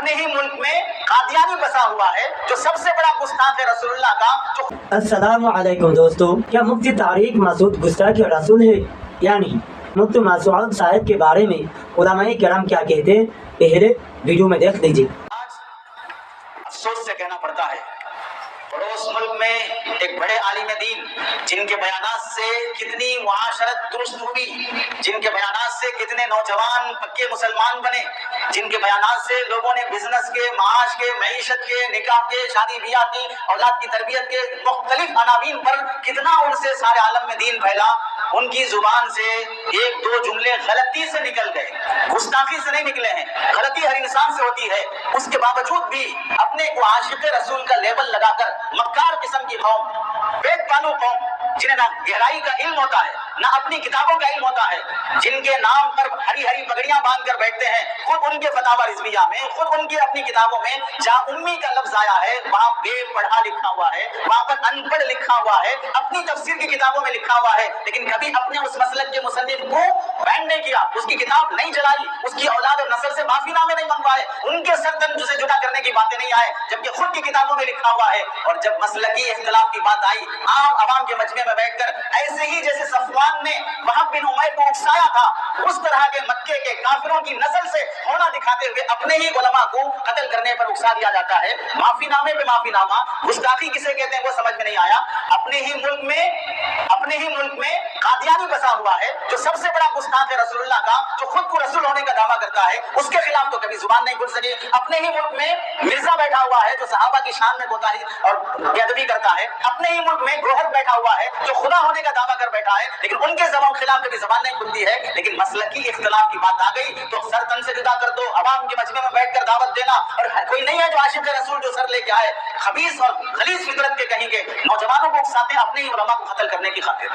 اپنے ہی ملک میں قادیانی بسا ہوا ہے جو سب سے بڑا گستاخ ہے رسول اللہ کا. السلام علیکم دوستو، کیا مفتی طارق مسعود گستاخ رسول ہے؟ یعنی مفتی مسعود صاحب کے بارے میں علماء کرام کیا کہتے ہیں، پہلے ویڈیو میں دیکھ لیجیے. آج افسوس سے کہنا پڑتا ہے پڑوس ملک میں ایک بڑے عالم دین جن کے بیانات سے کتنی معاشرت درست ہوئی، جن کے بیانات سے کتنے نوجوان پکے مسلمان بنے، جن کے بیانات سے لوگوں نے بزنس کے، معاش کے، معیشت کے، نکاح کے، شادی بیاہ کی، اولاد کی تربیت کے مختلف عناوین پر کتنا ان سے سارے عالم میں دین پھیلا، ان کی زبان سے ایک دو جملے غلطی سے نکل گئے، گستاخی سے نہیں نکلے ہیں. غلطی ہر انسان سے ہوتی ہے، اس کے باوجود بھی اپنے کو عاشق رسول کا لیبل لگا کر مکار قسم کی قوم، پیٹ پالو قوم، جنہیں نہ گہرائی کا علم ہوتا ہے نہ اپنی کتابوں کا علم ہوتا ہے، جن کے نام پر ہری ہری پگڑیاں باندھ کر بیٹھتے ہیں. خود ان کے فتاوی رضویہ میں، خود ان کی اپنی کتابوں میں جہاں امی کا لفظ آیا ہے وہاں بے پڑھا لکھا ہوا ہے، وہاں پر ان پڑھ لکھا ہوا ہے، اپنی تفسیر کی کتابوں میں لکھا ہوا ہے، لیکن کبھی اپنے اس مسلک کے مصنف کو بین نہیں کیا، اس کی کتاب نہیں چلائی، اس کی اولاد اور نسل سے معافی نامے نہیں منگوائے، ان کے سر تن سے جدا کرنے کی باتیں نہیں آئے، جبکہ خود کی کتابوں میں لکھا ہوا ہے. اور جب مسلکی اختلاف کی بات آئی عام عوام کے مجمع میں بیٹھ کر ایسے ہی جیسے صفوان نے وہب بن عمیر کو اکسایا تھا، اس طرح کے مکے کے کافروں کی نسل سے ہونا دکھاتے ہوئے اپنے ہی علماء کو قتل کرنے پر اکسا دیا جاتا ہے. معافی نامے پہ معافی نامہ، گستاخی کسے کہتے ہیں وہ سمجھ میں نہیں آیا. اپنے ہی ملک میں قادیانی بسا ہوا ہے جو سب سے بڑا گستاخ ہے رسول اللہ کا، جو خود کو رسول ہونے کا دعویٰ کرتا ہے، اس کے خلاف تو کبھی زبان نہیں کھل سکی. اپنے ہی ملک میں مرزا بیٹھا ہوا ہے جو صحابہ کی شان میں کوتاہی اور بے ادبی کرتا ہے. اپنے ہی ملک میں گوہر بیٹھا ہوا ہے جو خدا ہونے کا دعویٰ کر بیٹھا ہے، لیکن ان کے زبان خلاف کبھی زبان نہیں کھلتی ہے. لیکن مسلکی اختلاف کی بات آ گئی تو سر تن سے جدا کر دو، عوام کے مجمع میں بیٹھ کر دعوت دینا. اور کوئی نہیں ہے جو عاشق رسول جو سر لے کے آئے خبیث اور غلیظ فطرت کے کہیں گے نوجوانوں کو اکساتے ہیں اپنے ہی علماء کو قتل کرنے کی خاطر.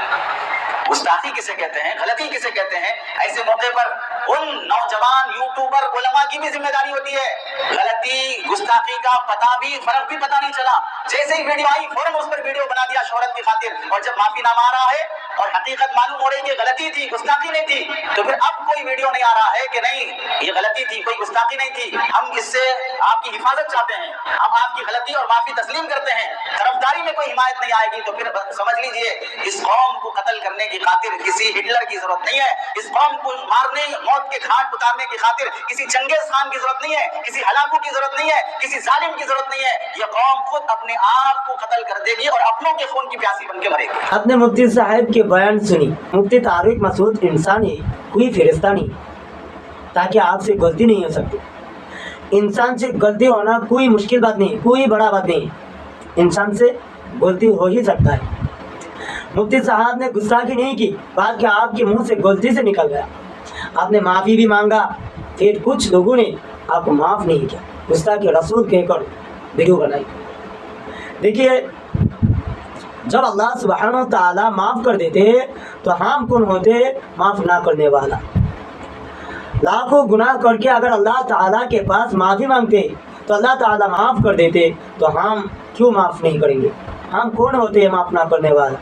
گستاخی کسے کہتے ہیں، غلطی کسے کہتے ہیں؟ ایسے موقع پر ان نوجوان یوٹیوبر علماء کی بھی ذمہ داری ہوتی ہے. غلطی گستاخی کا فرق بھی پتہ نہیں چلا، جیسے ہی ویڈیو آئی فوراً اس پر ویڈیو بنا دیا شہرت کی خاطر. اور جب معافی نامہ آ رہا ہے اور حقیقت معلوم ہو رہی کہ غلطی تھی، گستاخی نہیں تھی، تو پھر اب کوئی ویڈیو نہیں آ رہا ہے کہ نہیں یہ غلطی تھی، کوئی گستاخی نہیں تھی، ہم اس سے آپ کی حفاظت چاہتے ہیں، ہم آپ کی غلطی اور معافی تسلیم کرتے ہیں. طرفداری میں کوئی حمایت نہیں آئے گی تو پھر سمجھ لیجئے اس قوم کو قتل کرنے کی خاطر کسی ہٹلر کی ضرورت نہیں ہے، اس قوم کو مارنے، موت کے گھاٹ اتارنے کی خاطر کسی چنگیز خان کی ضرورت نہیں ہے، کسی ہلاکو کی ضرورت نہیں ہے، کسی ظالم کی ضرورت نہیں ہے. یہ قوم خود اپنے آپ کو قتل کر دے گی اور اپنوں کے خون کی پیاسی بن کے مرے گی. اپنے مفتی صاحب کے بیان سنی. مفتی طارق مسعود انسان ہے، کوئی فرشتہ نہیں، تاکہ آپ سے غلطی نہیں ہو سکتی. انسان سے غلطی ہونا کوئی مشکل بات نہیں، کوئی بڑا بات نہیں، انسان سے غلطی ہو ہی سکتا ہے. مفتی صاحب نے گستاخی نہیں کی، بات کہ آپ کے منہ سے غلطی سے نکل گیا، آپ نے معافی بھی مانگا، پھر کچھ لوگوں نے آپ کو معاف نہیں کیا، گستاخی رسول کہہ کر ویڈیو بنائی. دیکھیے جب اللہ سبحانہ و تعالیٰ معاف کر دیتے تو ہم کون ہوتے معاف نہ کرنے والا. لاکھوں گناہ کر کے اگر اللہ تعالیٰ کے پاس معافی مانگتے تو اللہ تعالیٰ معاف کر دیتے، تو ہم کیوں معاف نہیں کریں گے؟ ہم کون ہوتے ہیں معاف نہ کرنے والا؟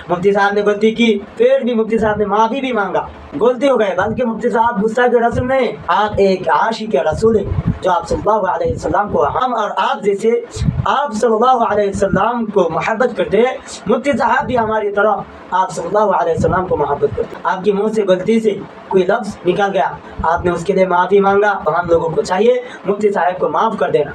مفتی صاحب نے غلطی کی، پھر بھی مفتی صاحب نے معافی بھی مانگا، غلطی ہو گئے، بلکہ مفتی صاحب گستاخ رسول نہیں، آپ ایک عاشق رسول ہیں جو آپ صلی اللہ علیہ وسلم کو، ہم اور آپ جیسے آپ صلی اللہ علیہ وسلم کو محبت کرتے ہیں. مفتی صاحب بھی ہماری طرح آپ صلی اللہ علیہ وسلم کو محبت کرتے ہیں. آپ کے منہ سے غلطی سے کوئی لفظ نکل گیا، آپ نے اس کے لیے معافی مانگا، تو ہم لوگوں کو چاہیے مفتی صاحب کو معاف کر دینا.